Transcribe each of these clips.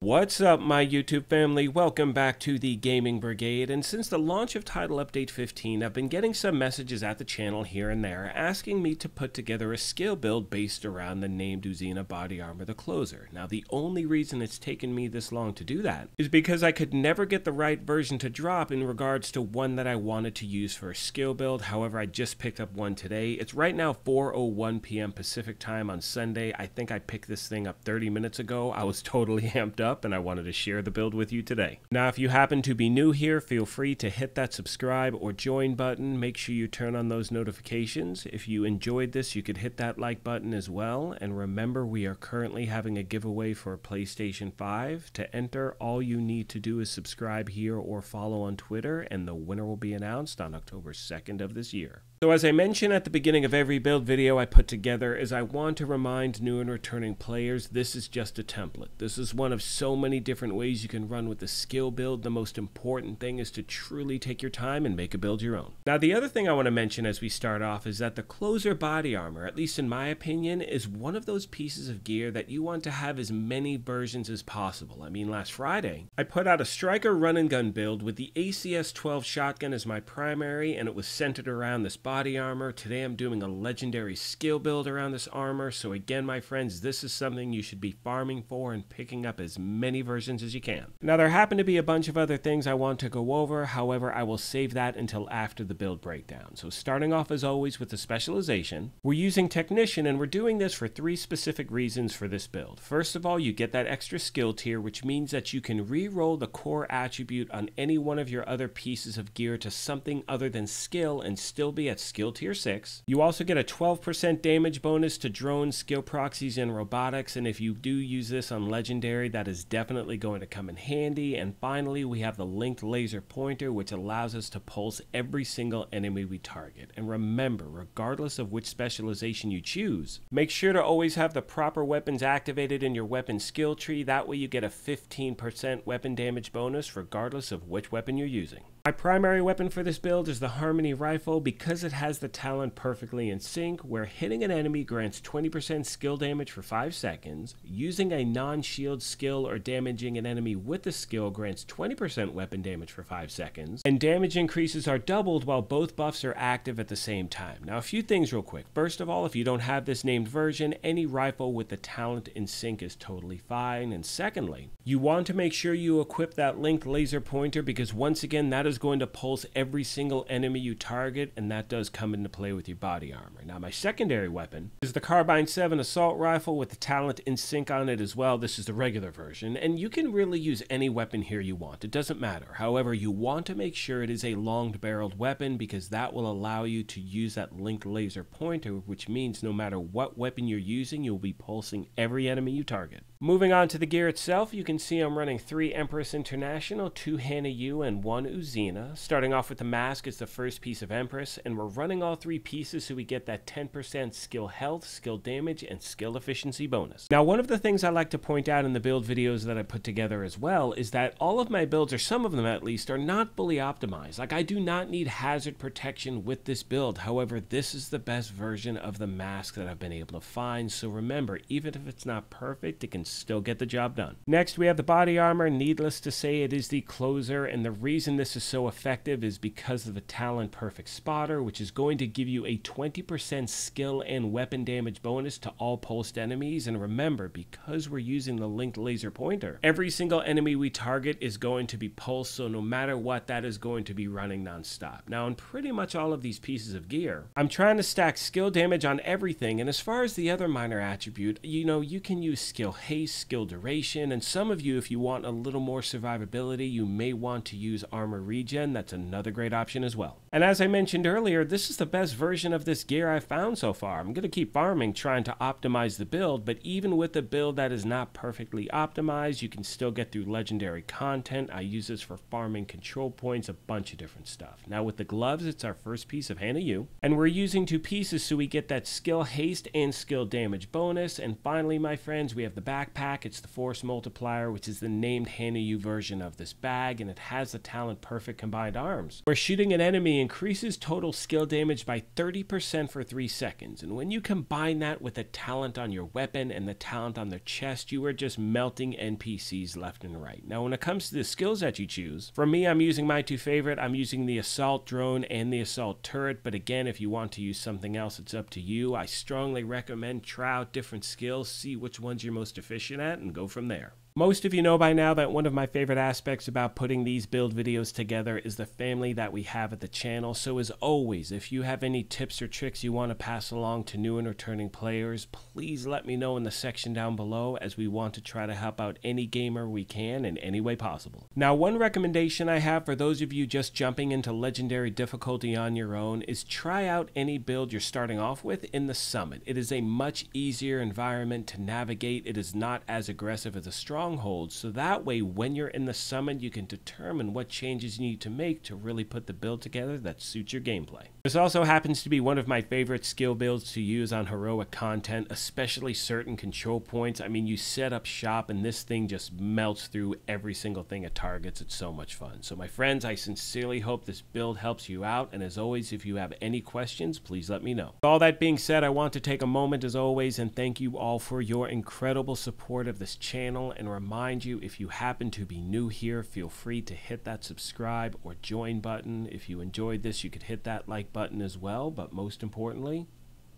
What's up, my YouTube family? Welcome back to the Gaming Brigade, and since the launch of Title Update 15, I've been getting some messages at the channel here and there asking me to put together a skill build based around the named Uzina body armor, the Closer. Now, the only reason it's taken me this long to do that is because I could never get the right version to drop in regards to one that I wanted to use for a skill build. However, I just picked up one today. It's right now 4:01 p.m. Pacific time on Sunday. I think I picked this thing up 30 minutes ago. I was totally amped up, and I wanted to share the build with you today. Now, if you happen to be new here, feel free to hit that subscribe or join button. Make sure you turn on those notifications. If you enjoyed this, you could hit that like button as well. And remember, we are currently having a giveaway for a PlayStation 5. To enter, all you need to do is subscribe here or follow on Twitter, and the winner will be announced on October 2nd of this year. So as I mentioned at the beginning of every build video I put together, is I want to remind new and returning players, this is just a template. This is one of so many different ways you can run with the skill build. The most important thing is to truly take your time and make a build your own. Now, the other thing I want to mention as we start off is that the Closer body armor, at least in my opinion, is one of those pieces of gear that you want to have as many versions as possible. I mean, last Friday, I put out a striker run and gun build with the ACS-12 shotgun as my primary, and it was centered around this body armor. Today I'm doing a legendary skill build around this armor. So again, my friends, this is something you should be farming for and picking up as many versions as you can. Now, there happen to be a bunch of other things I want to go over. However, I will save that until after the build breakdown. So starting off as always with the specialization, we're using technician, and we're doing this for three specific reasons for this build. First of all, you get that extra skill tier, which means that you can re-roll the core attribute on any one of your other pieces of gear to something other than skill and still be at skill tier 6. You also get a 12% damage bonus to drones, skill proxies, and robotics, and if you do use this on legendary, that is definitely going to come in handy. And finally, we have the linked laser pointer, which allows us to pulse every single enemy we target. And remember, regardless of which specialization you choose, make sure to always have the proper weapons activated in your weapon skill tree. That way you get a 15% weapon damage bonus regardless of which weapon you're using. My primary weapon for this build is the Harmony Rifle because it has the talent perfectly in sync, where hitting an enemy grants 20% skill damage for 5 seconds, using a non-shield skill or damaging an enemy with the skill grants 20% weapon damage for 5 seconds, and damage increases are doubled while both buffs are active at the same time. Now, a few things real quick. First of all, if you don't have this named version, any rifle with the talent in sync is totally fine. And secondly, you want to make sure you equip that linked laser pointer because once again, that is going to pulse every single enemy you target, and that does come into play with your body armor. Now, my secondary weapon is the Carbine 7 assault rifle with the talent in sync on it as well. This is the regular version, and you can really use any weapon here you want. It doesn't matter. However, you want to make sure it is a long-barreled weapon because that will allow you to use that linked laser pointer, which means no matter what weapon you're using, you'll be pulsing every enemy you target. Moving on to the gear itself, you can see I'm running 3 Empress International, 2 Hannah U, and 1 Uzina. Starting off with the mask is the first piece of Empress, and we're running all 3 pieces so we get that 10% skill health, skill damage, and skill efficiency bonus. Now, one of the things I like to point out in the build videos that I put together as well is that all of my builds, or some of them at least, are not fully optimized. Like, I do not need hazard protection with this build. However, this is the best version of the mask that I've been able to find. So remember, even if it's not perfect, it can still get the job done. Next, we have the body armor. Needless to say, it is the Closer, and the reason this is so effective is because of the talent perfect spotter, which is going to give you a 20% skill and weapon damage bonus to all pulsed enemies. And remember, because we're using the linked laser pointer, every single enemy we target is going to be pulsed, so no matter what, that is going to be running non-stop. Now, in pretty much all of these pieces of gear, I'm trying to stack skill damage on everything, and as far as the other minor attribute, you can use skill haste, skill duration, and some of you, if you want a little more survivability, you may want to use armor regen. That's another great option as well. And as I mentioned earlier, this is the best version of this gear I've found so far. I'm going to keep farming, trying to optimize the build, but even with a build that is not perfectly optimized, you can still get through legendary content. I use this for farming control points, a bunch of different stuff. Now with the gloves, it's our first piece of Hannah U, and we're using 2 pieces so we get that skill haste and skill damage bonus. And finally, my friends, we have the backpack. It's the force multiplier, which is the named Hannah U version of this bag, and it has the talent perfect perfect combined arms, where shooting an enemy increases total skill damage by 30% for 3 seconds. And when you combine that with the talent on your weapon and the talent on their chest, you are just melting NPCs left and right. Now, when it comes to the skills that you choose, for me, I'm using my two favorite. I'm using the assault drone and the assault turret, but again, if you want to use something else, it's up to you. I strongly recommend try out different skills, see which ones you're most efficient at, and go from there. Most of you know by now that one of my favorite aspects about putting these build videos together is the family that we have at the channel. So as always, if you have any tips or tricks you want to pass along to new and returning players, please let me know in the section down below, as we want to try to help out any gamer we can in any way possible. Now, one recommendation I have for those of you just jumping into legendary difficulty on your own is try out any build you're starting off with in the summit. It is a much easier environment to navigate. It is not as aggressive as a stronghold, so that way when you're in the summit you can determine what changes you need to make to really put the build together that suits your gameplay. This also happens to be one of my favorite skill builds to use on heroic content, especially certain control points. I mean, you set up shop and this thing just melts through every single thing it targets. It's so much fun. So my friends, I sincerely hope this build helps you out, and as always, if you have any questions, please let me know. With all that being said, I want to take a moment as always and thank you all for your incredible support of this channel, and remind you, if you happen to be new here, feel free to hit that subscribe or join button. If you enjoyed this, you could hit that like button as well, but most importantly,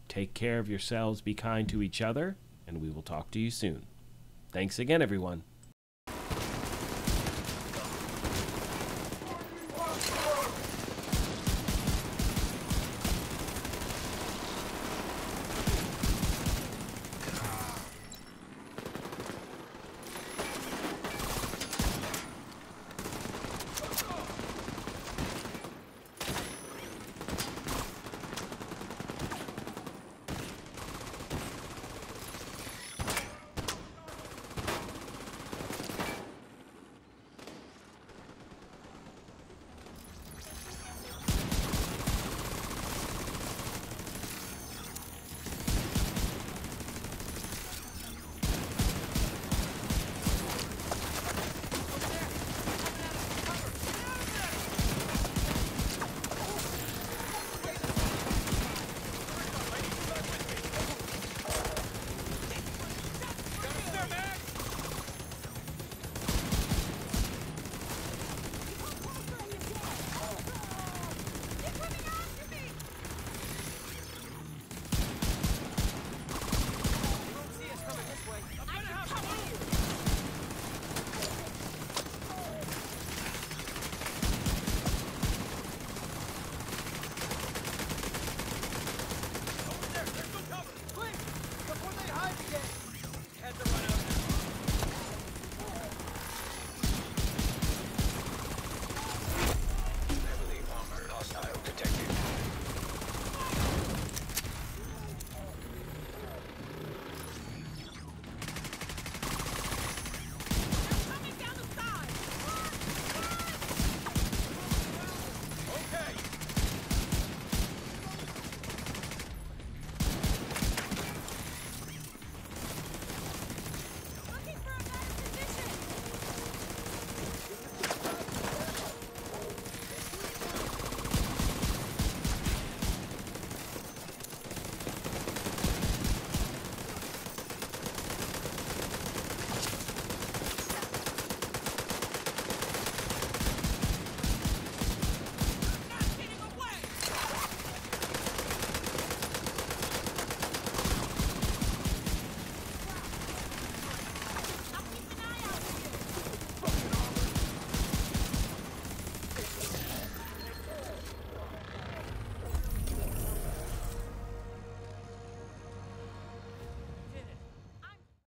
take care of yourselves, be kind to each other, and we will talk to you soon. Thanks again, everyone.